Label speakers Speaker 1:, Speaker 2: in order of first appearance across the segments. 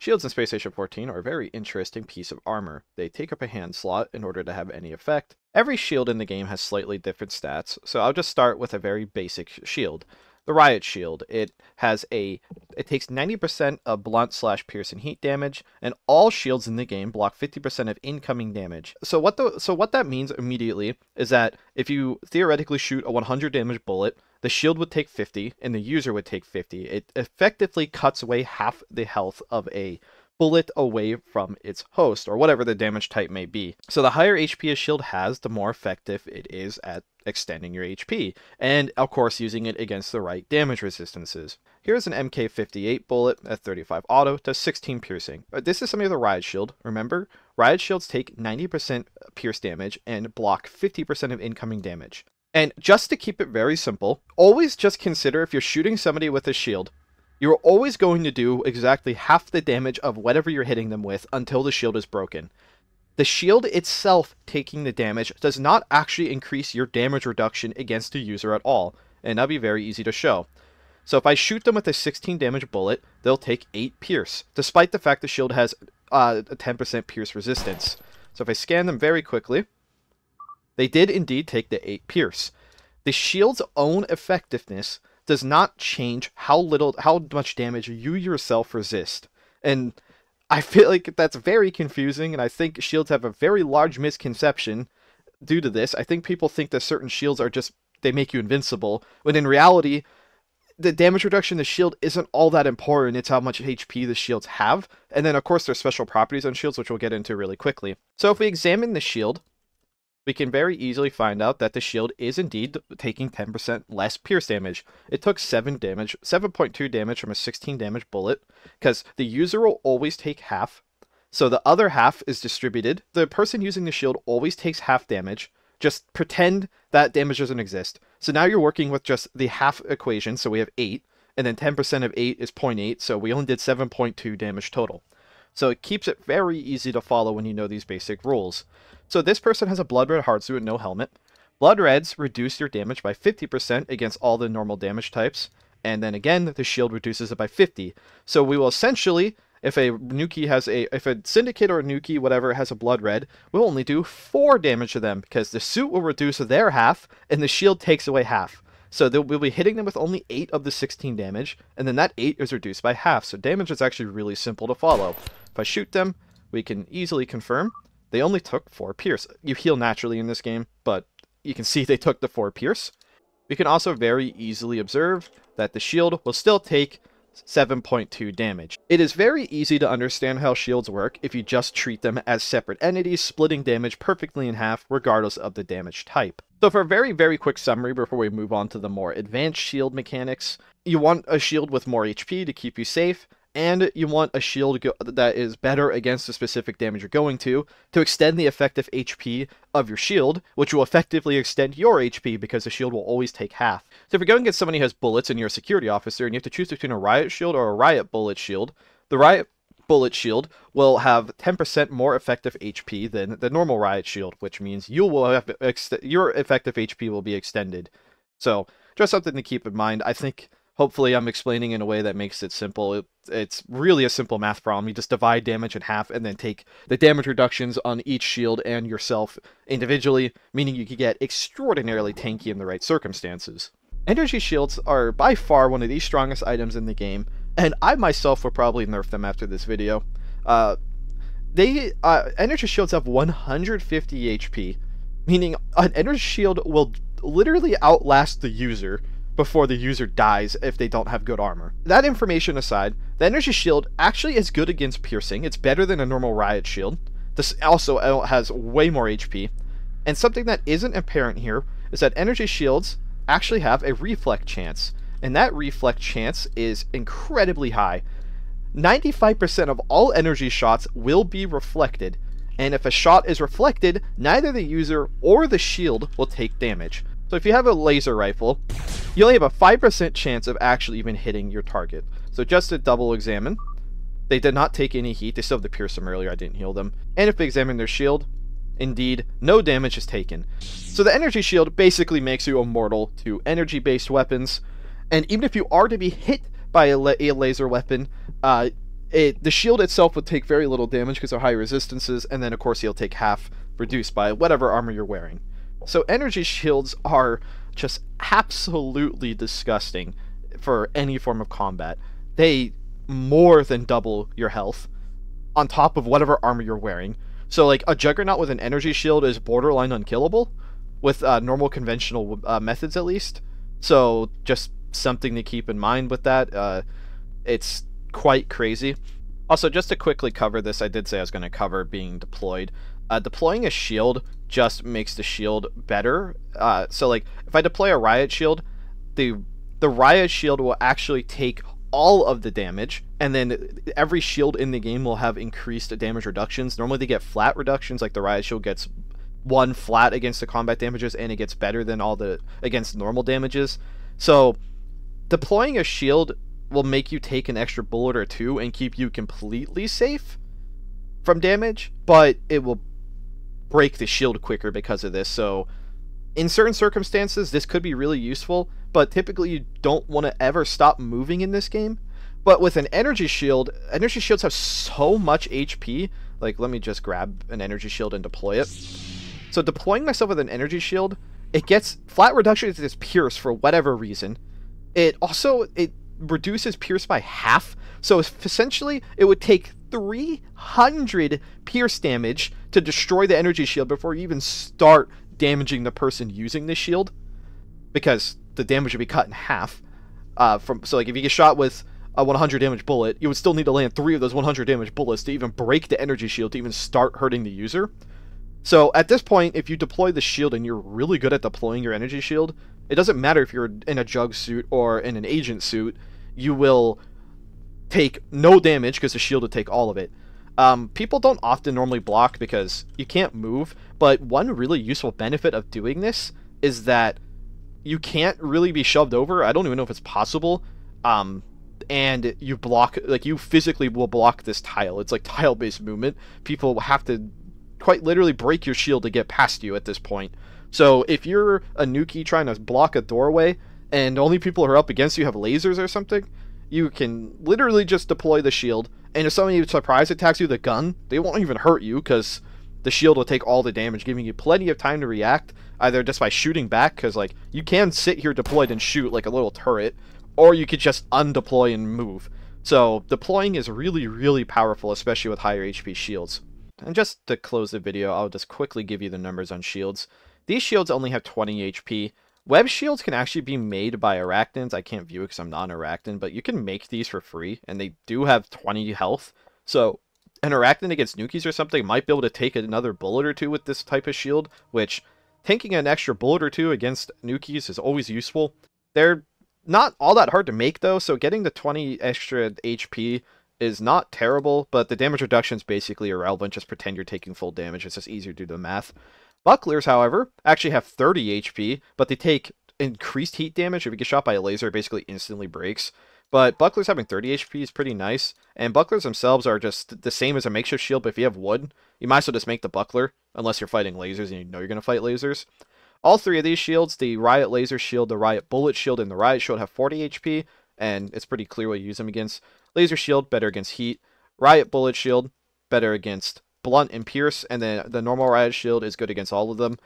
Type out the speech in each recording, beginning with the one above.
Speaker 1: Shields in Space Station 14 are a very interesting piece of armor. They take up a hand slot in order to have any effect. Every shield in the game has slightly different stats, so I'll just start with a very basic shield. The Riot Shield. It takes 90% of blunt/pierce and heat damage, and all shields in the game block 50% of incoming damage. So what that means immediately is that if you theoretically shoot a 100 damage bullet, the shield would take 50 and the user would take 50. It effectively cuts away half the health of a bullet away from its host, or whatever the damage type may be. So the higher HP a shield has, the more effective it is at extending your HP, and of course using it against the right damage resistances. Here's an MK58 bullet at 35 auto, does 16 piercing. This is something of the Riot Shield. Remember, Riot Shields take 90% pierce damage and block 50% of incoming damage. And just to keep it very simple, always just consider if you're shooting somebody with a shield, you're always going to do exactly half the damage of whatever you're hitting them with until the shield is broken. The shield itself taking the damage does not actually increase your damage reduction against the user at all, and that'll be very easy to show. So if I shoot them with a 16 damage bullet, they'll take 8 pierce, despite the fact the shield has a 10% pierce resistance. So if I scan them very quickly, they did indeed take the 8 pierce. The shield's own effectiveness does not change how much damage you yourself resist. And I feel like that's very confusing, and I think shields have a very large misconception due to this. I think people think that certain shields are just, they make you invincible, when in reality, the damage reduction of the shield isn't all that important. It's how much HP the shields have. And then of course there's special properties on shields, which we'll get into really quickly. So if we examine the shield, we can very easily find out that the shield is indeed taking 10% less pierce damage. It took 7.2 damage from a 16 damage bullet, because the user will always take half, so the other half is distributed. The person using the shield always takes half damage. Just pretend that damage doesn't exist. So now you're working with just the half equation, so we have 8, and then 10% of 8 is 0.8, so we only did 7.2 damage total. So it keeps it very easy to follow when you know these basic rules. So this person has a Blood Red hardsuit and no helmet. Blood Reds reduce your damage by 50% against all the normal damage types, and then again the shield reduces it by 50. So we will essentially, if a Syndicate or a Nuki, whatever, has a Blood Red, we'll only do 4 damage to them, because the suit will reduce their half, and the shield takes away half. So we'll be hitting them with only 8 of the 16 damage, and then that 8 is reduced by half. So damage is actually really simple to follow. If I shoot them, we can easily confirm they only took 4 pierce. You heal naturally in this game, but you can see they took the 4 pierce. We can also very easily observe that the shield will still take 7.2 damage. It is very easy to understand how shields work if you just treat them as separate entities, splitting damage perfectly in half regardless of the damage type. So for a very, very quick summary before we move on to the more advanced shield mechanics, you want a shield with more HP to keep you safe, and you want a shield that is better against the specific damage you're going to extend the effective HP of your shield, which will effectively extend your HP because the shield will always take half. So if you're going against somebody who has bullets and you're a security officer and you have to choose between a Riot Shield or a Riot Bullet Shield, the Riot Bullet Shield will have 10% more effective HP than the normal Riot Shield, which means you will have your effective HP will be extended. So just something to keep in mind. I think hopefully I'm explaining in a way that makes it simple. It's really a simple math problem. You just divide damage in half and then take the damage reductions on each shield and yourself individually, meaning you can get extraordinarily tanky in the right circumstances. Energy shields are by far one of the strongest items in the game, and I myself will probably nerf them after this video. Energy shields have 150 HP, meaning an energy shield will literally outlast the user before the user dies if they don't have good armor. That information aside, the energy shield actually is good against piercing. It's better than a normal Riot Shield. This also has way more HP. And something that isn't apparent here is that energy shields actually have a reflect chance, and that reflect chance is incredibly high. 95% of all energy shots will be reflected, and if a shot is reflected, neither the user or the shield will take damage. So if you have a laser rifle, you only have a 5% chance of actually even hitting your target. So just to double examine, they did not take any heat. They still have the pierce from earlier, I didn't heal them. And if we examine their shield, indeed, no damage is taken. So the energy shield basically makes you immortal to energy-based weapons, and even if you are to be hit by a laser weapon, the shield itself would take very little damage because of high resistances, and then of course you'll take half reduced by whatever armor you're wearing. So energy shields are just absolutely disgusting for any form of combat. They more than double your health on top of whatever armor you're wearing. So like a Juggernaut with an energy shield is borderline unkillable with normal conventional methods at least. So just something to keep in mind with that. It's quite crazy. Also, just to quickly cover this, I did say I was going to cover being deployed. Deploying a shield just makes the shield better. So like if I deploy a riot shield, the riot shield will actually take all of the damage, and then every shield in the game will have increased damage reductions. Normally they get flat reductions, like the riot shield gets 1 flat against the combat damages, and it gets better than all the against normal damages. So deploying a shield will make you take an extra bullet or 2 and keep you completely safe from damage, but it will break the shield quicker because of this. So in certain circumstances this could be really useful, but typically you don't want to ever stop moving in this game. But with an energy shields have so much HP. Like, let me just grab an energy shield and deploy it. So deploying myself with an energy shield, it gets flat reduction to this pierce for whatever reason. It reduces pierce by half. So essentially it would take 300 pierce damage to destroy the energy shield before you even start damaging the person using the shield, because the damage would be cut in half. So like if you get shot with a 100 damage bullet, you would still need to land 3 of those 100 damage bullets to even break the energy shield to even start hurting the user. So at this point, if you deploy the shield and you're really good at deploying your energy shield, it doesn't matter if you're in a Jug suit or in an Agent suit, you will take no damage because the shield will take all of it. People don't often normally block because you can't move, but one really useful benefit of doing this is that you can't really be shoved over. I don't even know if it's possible. And you block, like, you physically will block this tile. It's like tile-based movement. People have to quite literally break your shield to get past you at this point. So if you're a Nuki trying to block a doorway and only people who are up against you have lasers or something, you can literally just deploy the shield, and if somebody surprise attacks you with a gun, they won't even hurt you because the shield will take all the damage, giving you plenty of time to react, either just by shooting back, because like you can sit here deployed and shoot like a little turret, or you could just undeploy and move. So deploying is really, really powerful, especially with higher HP shields. And just to close the video, I'll just quickly give you the numbers on shields. These shields only have 20 HP. Web shields can actually be made by arachnins. I can't view it because I'm not an arachnid, but you can make these for free, and they do have 20 health. So an arachnid against Nukis or something might be able to take another bullet or 2 with this type of shield, which taking an extra bullet or 2 against Nukis is always useful. They're not all that hard to make though, so getting the 20 extra HP is not terrible, but the damage reduction is basically irrelevant. Just pretend you're taking full damage. It's just easier to do the math. Bucklers, however, actually have 30 HP, but they take increased heat damage. If you get shot by a laser, it basically instantly breaks. But Bucklers having 30 HP is pretty nice, and Bucklers themselves are just the same as a makeshift shield, but if you have wood, you might as well just make the Buckler, unless you're fighting lasers and you know you're going to fight lasers. All 3 of these shields, the Riot Laser Shield, the Riot Bullet Shield, and the Riot Shield have 40 HP, and it's pretty clear what you use them against. Laser Shield, better against heat. Riot Bullet Shield, better against blunt and pierce, and then the normal Riot Shield is good against all of them.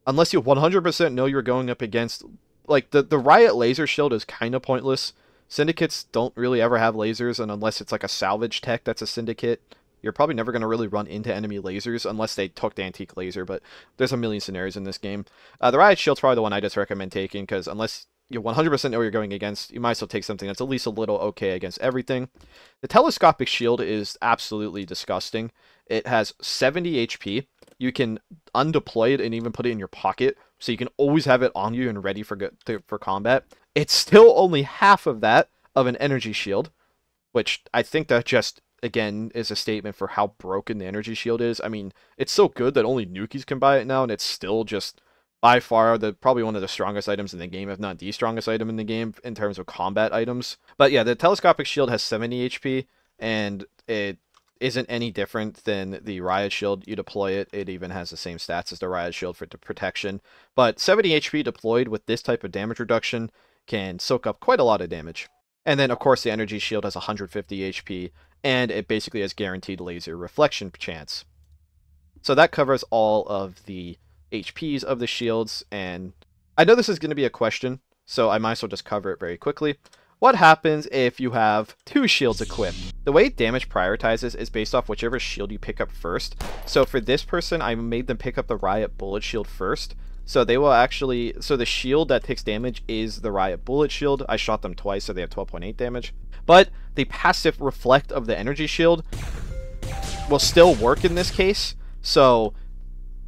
Speaker 1: Unless you 100% know you're going up against, like, the Riot Laser Shield is kind of pointless. Syndicates don't really ever have lasers, and unless it's like a salvage tech that's a syndicate, you're probably never going to really run into enemy lasers unless they took the antique laser, but there's a million scenarios in this game. The Riot Shield's probably the one I just recommend taking, because unless you 100% know what you're going against, you might as well take something that's at least a little okay against everything. The Telescopic Shield is absolutely disgusting. It has 70 HP. You can undeploy it and even put it in your pocket, so you can always have it on you and ready for combat. It's still only half of that of an energy shield, which I think that just, again, is a statement for how broken the energy shield is. I mean, it's so good that only Nukis can buy it now, and it's still just by far probably one of the strongest items in the game, if not the strongest item in the game in terms of combat items. But yeah, the Telescopic Shield has 70 HP, and it isn't any different than the Riot Shield. You deploy it, it even has the same stats as the Riot Shield for protection. But 70 HP deployed with this type of damage reduction can soak up quite a lot of damage. And then, of course, the energy shield has 150 HP, and it basically has guaranteed laser reflection chance. So that covers all of the HPs of the shields, and I know this is going to be a question, so I might as well just cover it very quickly. What happens if you have 2 shields equipped? The way damage prioritizes is based off whichever shield you pick up first. So for this person, I made them pick up the Riot Bullet Shield first. So they will actually, so the shield that takes damage is the Riot Bullet Shield. I shot them twice, so they have 12.8 damage. But the passive reflect of the energy shield will still work in this case. So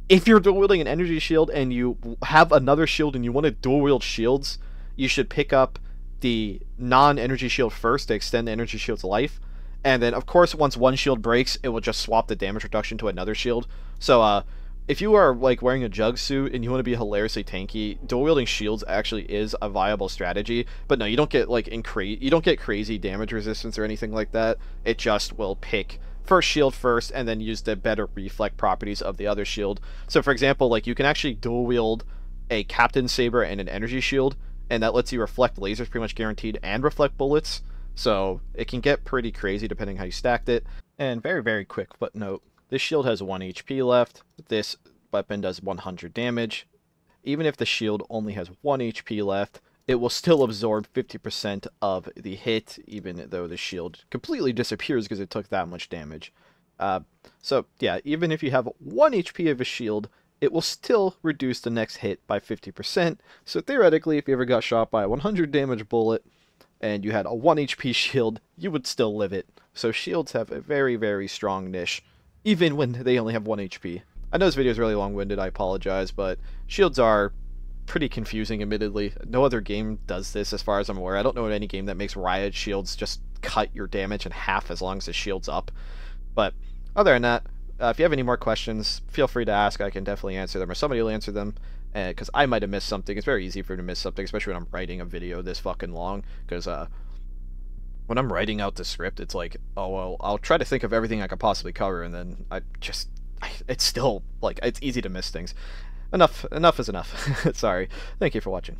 Speaker 1: if you're dual wielding an energy shield and you have another shield and you want to dual wield shields, you should pick up the non-energy shield first to extend the energy shield's life. And then, of course, once one shield breaks, it will just swap the damage reduction to another shield. So, if you are like wearing a jug suit and you want to be hilariously tanky, dual wielding shields actually is a viable strategy. But no, you don't get like you don't get crazy damage resistance or anything like that. It just will pick first shield first and then use the better reflect properties of the other shield. So for example, like you can actually dual wield a Captain Saber and an energy shield, and that lets you reflect lasers pretty much guaranteed and reflect bullets. So it can get pretty crazy depending how you stacked it. And very, very quick footnote. This shield has 1 HP left. This weapon does 100 damage. Even if the shield only has 1 HP left, it will still absorb 50% of the hit, even though the shield completely disappears because it took that much damage. So yeah, even if you have 1 HP of a shield, it will still reduce the next hit by 50%. So theoretically, if you ever got shot by a 100 damage bullet and you had a 1 HP shield, you would still live it. So shields have a very, very strong niche, even when they only have 1 HP. I know this video is really long-winded, I apologize, but shields are pretty confusing, admittedly. No other game does this as far as I'm aware. I don't know of any game that makes Riot Shields just cut your damage in half as long as the shield's up. But other than that, if you have any more questions, feel free to ask. I can definitely answer them, or somebody will answer them, because I might have missed something. It's very easy for me to miss something, especially when I'm writing a video this fucking long, because when I'm writing out the script, it's like, oh, well, I'll try to think of everything I could possibly cover, and then it's still, like, it's easy to miss things. Enough is enough. Sorry. Thank you for watching.